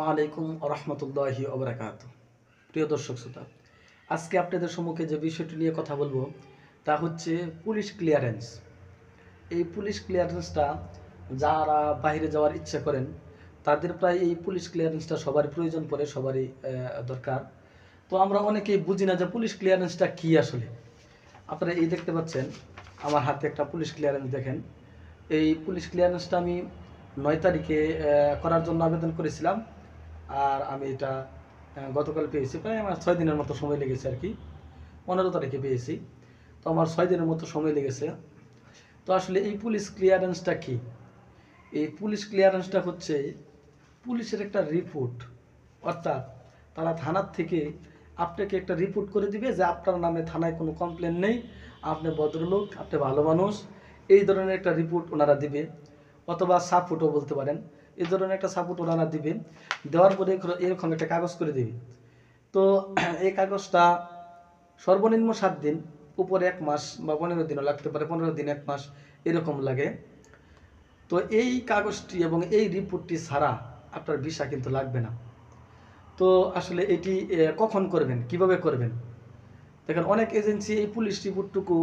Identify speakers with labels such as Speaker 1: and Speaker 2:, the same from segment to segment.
Speaker 1: আসসালামু আলাইকুম রহমতুল্লাহি ওবরাকাত। প্রিয় দর্শক শ্রোতা, আজকে আপনাদের সম্মুখে যে বিষয়টি নিয়ে কথা বলবো তা হচ্ছে পুলিশ ক্লিয়ারেন্স। এই পুলিশ ক্লিয়ারেন্সটা যারা বাইরে যাওয়ার ইচ্ছা করেন তাদের প্রায় এই পুলিশ ক্লিয়ারেন্সটা সবারই প্রয়োজন পড়ে, সবারই দরকার। তো আমরা অনেকেই বুঝি না যে পুলিশ ক্লিয়ারেন্সটা কী আসলে। আপনারা এই দেখতে পাচ্ছেন আমার হাতে একটা পুলিশ ক্লিয়ারেন্স, দেখেন। এই পুলিশ ক্লিয়ারেন্সটা আমি 9 তারিখে করার জন্য আবেদন করেছিলাম, আর আমি এটা গতকাল পেয়েছি। প্রায় আমার 6 দিনের মতো সময় লেগেছে আর কি। 15 তারিখে পেয়েছি, তো আমার 6 দিনের মতো সময় লেগেছে। তো আসলে এই পুলিশ ক্লিয়ারেন্সটা কি? এই পুলিশ ক্লিয়ারেন্সটা হচ্ছে পুলিশের একটা রিপোর্ট, অর্থাৎ তারা থানার থেকে আপনাকে একটা রিপোর্ট করে দিবে যে আপনার নামে থানায় কোনো কমপ্লেন নেই, আপনি ভদ্রলোক, আপনি ভালো মানুষ, এই ধরনের একটা রিপোর্ট ওনারা দিবে। অথবা সাপোর্টও বলতে পারেন, এই ধরনের একটা সাপোর্ট ওনারা দিবে। দেওয়ার পরে এরকম একটা কাগজ করে দিবে। তো এই কাগজটা সর্বনিম্ন 7 দিন, উপরে 1 মাস বা 15 দিনও লাগতে পারে, 15 দিন 1 মাস এরকম লাগে। তো এই কাগজটি এবং এই রিপোর্টটি ছাড়া আপনার ভিসা কিন্তু লাগবে না। তো আসলে এটি কখন করবেন, কিভাবে করবেন? দেখেন, অনেক এজেন্সি এই পুলিশ রিপোর্টটুকু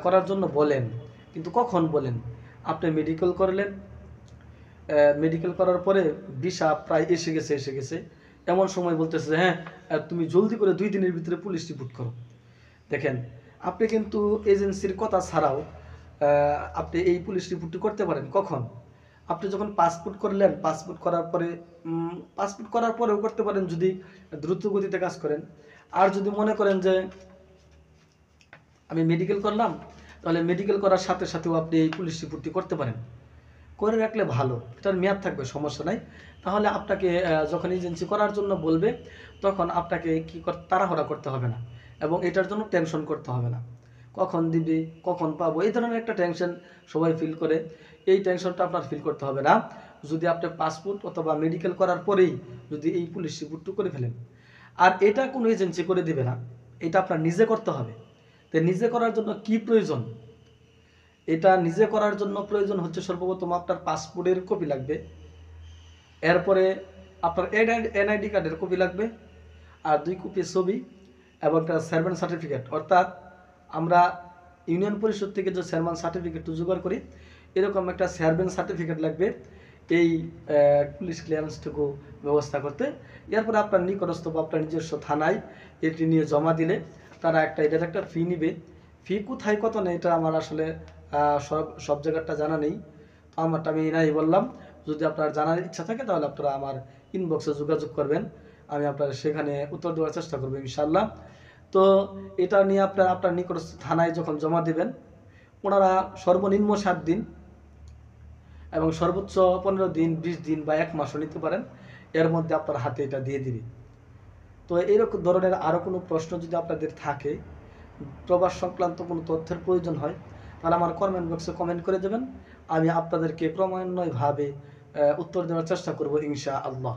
Speaker 1: করার জন্য বলেন, কিন্তু কখন বলেন? আপনি মেডিকেল করলেন, মেডিকেল করার পরে ভিসা প্রায় এসে গেছে এমন সময় বলতেছে যে হ্যাঁ, তুমি জলদি করে 2 দিনের ভিতরে পুলিশ রিপোর্ট করো। দেখেন, আপনি কিন্তু এজেন্সির কথা ছাড়াও আপনি এই পুলিশ রিপোর্টটি করতে পারেন। কখন? আপনি যখন পাসপোর্ট করলেন, পাসপোর্ট করার পরেও করতে পারেন যদি দ্রুত গতিতে কাজ করেন। আর যদি মনে করেন যে আমি মেডিকেল করলাম, তাহলে মেডিকেল করার সাথে সাথেও আপনি এই পুলিশ রিপোর্টটি করতে পারেন। করে রাখলে ভালো, এটার মেয়াদ থাকবে, সমস্যা নাই। তাহলে আপনাকে যখন এজেন্সি করার জন্য বলবে তখন আপনাকে তাড়াহুড়া করতে হবে না, এবং এটার জন্য টেনশন করতে হবে না। কখন দিবে, কখন পাবো, এই ধরনের একটা টেনশন সবাই ফিল করে। এই টেনশনটা আপনার ফিল করতে হবে না যদি আপনি পাসপোর্ট অথবা মেডিকেল করার পরেই যদি এই পুলিশ রিপোর্টটা করে ফেলেন। আর এটা কোনো এজেন্সি করে দিবে না, এটা আপনার নিজে করতে হবে। তো নিজে করার জন্য কি প্রয়োজন? এটা নিজে করার জন্য প্রয়োজন হচ্ছে সর্বপ্রথম আপনার পাসপোর্টের কপি লাগবে, এরপরে আপনার এনআইডি কার্ডের কপি লাগবে, আর 2 কপি ছবি, এবং একটা চেয়ারম্যান সার্টিফিকেট। অর্থাৎ আমরা ইউনিয়ন পরিষদ থেকে যে চেয়ারম্যান সার্টিফিকেট জোগাড় করি, এরকম একটা চেয়ারম্যান সার্টিফিকেট লাগবে এই পুলিশ ক্লিয়ারেন্সটুকু ব্যবস্থা করতে। এরপরে আপনার নিকটস্থ বা আপনার নিজস্ব থানায় এটি নিয়ে জমা দিলে তারা এটার একটা ফি নিবে। ফি কোথায় কত নেই এটা আমার আসলে সব জায়গাটা জানা নেই, তো আমারটা আমি নাই বললাম। যদি আপনার জানার ইচ্ছা থাকে তাহলে আপনারা আমার ইনবক্সে যোগাযোগ করবেন, আমি আপনার সেখানে উত্তর দেওয়ার চেষ্টা করবো ইনশাল্লাহ। তো এটা নিয়ে আপনার নিকটস্থ থানায় যখন জমা দেবেন, ওনারা সর্বনিম্ন 7 দিন এবং সর্বোচ্চ 15 দিন, 20 দিন বা 1 মাসও নিতে পারেন, এর মধ্যে আপনার হাতে এটা দিয়ে দিবে। তো এরকম ধরনের আরও কোনো প্রশ্ন যদি আপনাদের থাকে, প্রবাস সংক্রান্ত কোনো তথ্যের প্রয়োজন হয়, তাহলে আমার কমেন্ট বক্সে কমেন্ট করে দেবেন, আমি আপনাদেরকে ক্রমান্বয়ভাবে উত্তর দেওয়ার চেষ্টা করব ইনশাআল্লাহ।